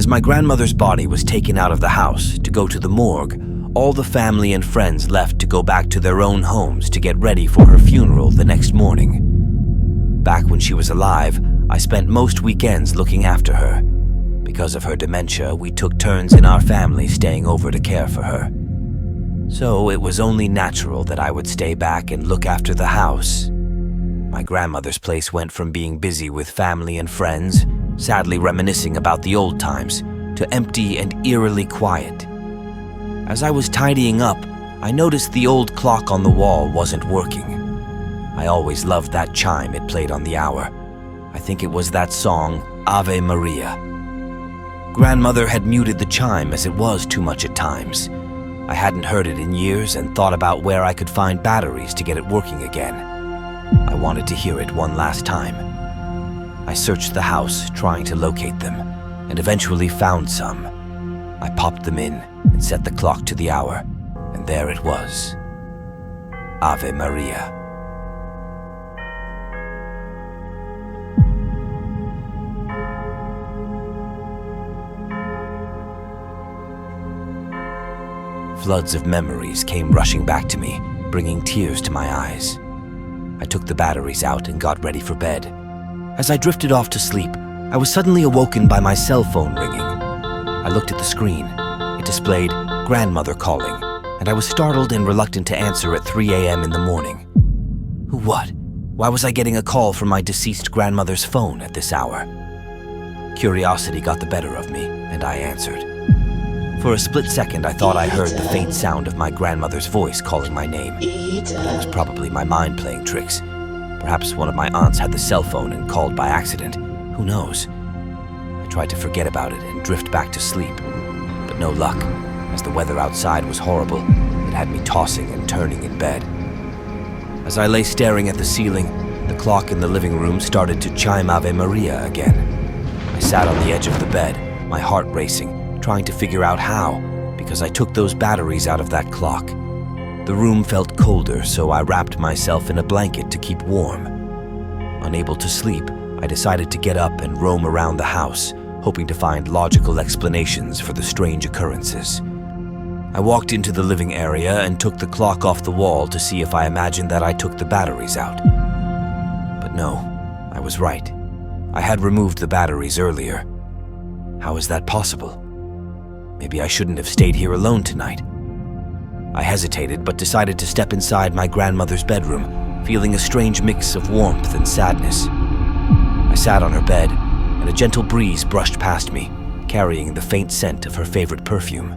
As my grandmother's body was taken out of the house to go to the morgue, all the family and friends left to go back to their own homes to get ready for her funeral the next morning. Back when she was alive, I spent most weekends looking after her. Because of her dementia, we took turns in our family staying over to care for her. So it was only natural that I would stay back and look after the house. My grandmother's place went from being busy with family and friends, sadly reminiscing about the old times, to empty and eerily quiet. As I was tidying up, I noticed the old clock on the wall wasn't working. I always loved that chime it played on the hour. I think it was that song, Ave Maria. Grandmother had muted the chime as it was too much at times. I hadn't heard it in years and thought about where I could find batteries to get it working again. I wanted to hear it one last time. I searched the house, trying to locate them, and eventually found some. I popped them in and set the clock to the hour, and there it was. Ave Maria. Floods of memories came rushing back to me, bringing tears to my eyes. I took the batteries out and got ready for bed. As I drifted off to sleep, I was suddenly awoken by my cell phone ringing. I looked at the screen. It displayed grandmother calling, and I was startled and reluctant to answer at 3 a.m. in the morning. What? Why was I getting a call from my deceased grandmother's phone at this hour? Curiosity got the better of me, and I answered. For a split second, I thought I heard the faint sound of my grandmother's voice calling my name. But it was probably my mind playing tricks. Perhaps one of my aunts had the cell phone and called by accident. Who knows? I tried to forget about it and drift back to sleep. But no luck, as the weather outside was horrible. It had me tossing and turning in bed. As I lay staring at the ceiling, the clock in the living room started to chime Ave Maria again. I sat on the edge of the bed, my heart racing, trying to figure out how, because I took those batteries out of that clock. The room felt colder, so I wrapped myself in a blanket to keep warm. Unable to sleep, I decided to get up and roam around the house, hoping to find logical explanations for the strange occurrences. I walked into the living area and took the clock off the wall to see if I imagined that I took the batteries out. But no, I was right. I had removed the batteries earlier. How is that possible? Maybe I shouldn't have stayed here alone tonight. I hesitated, but decided to step inside my grandmother's bedroom, feeling a strange mix of warmth and sadness. I sat on her bed, and a gentle breeze brushed past me, carrying the faint scent of her favorite perfume.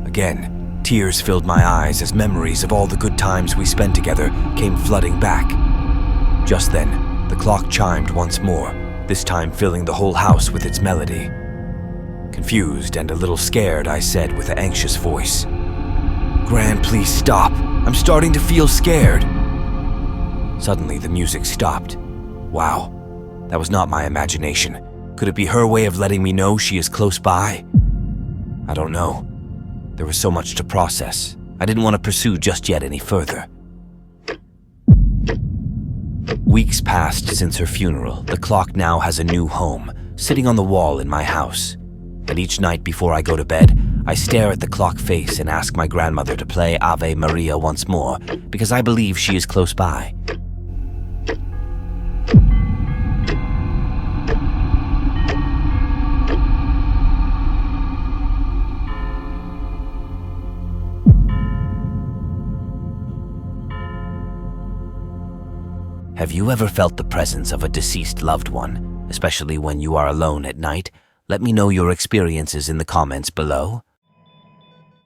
Again, tears filled my eyes as memories of all the good times we spent together came flooding back. Just then, the clock chimed once more, this time filling the whole house with its melody. Confused and a little scared, I said with an anxious voice, "Gran, please stop. I'm starting to feel scared." Suddenly, the music stopped. Wow, that was not my imagination. Could it be her way of letting me know she is close by? I don't know. There was so much to process. I didn't want to pursue just yet any further. Weeks passed since her funeral. The clock now has a new home, sitting on the wall in my house. And each night before I go to bed, I stare at the clock face and ask my grandmother to play Ave Maria once more, because I believe she is close by. Have you ever felt the presence of a deceased loved one, especially when you are alone at night? Let me know your experiences in the comments below.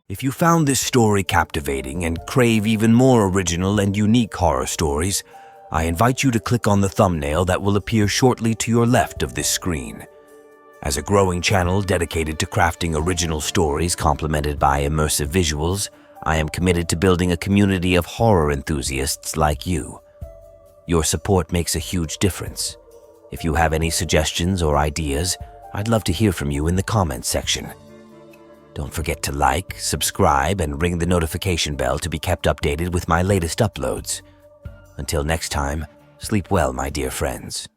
If you found this story captivating and crave even more original and unique horror stories, I invite you to click on the thumbnail that will appear shortly to your left of this screen. As a growing channel dedicated to crafting original stories complemented by immersive visuals, I am committed to building a community of horror enthusiasts like you. Your support makes a huge difference. If you have any suggestions or ideas, I'd love to hear from you in the comments section. Don't forget to like, subscribe, and ring the notification bell to be kept updated with my latest uploads. Until next time, sleep well, my dear friends.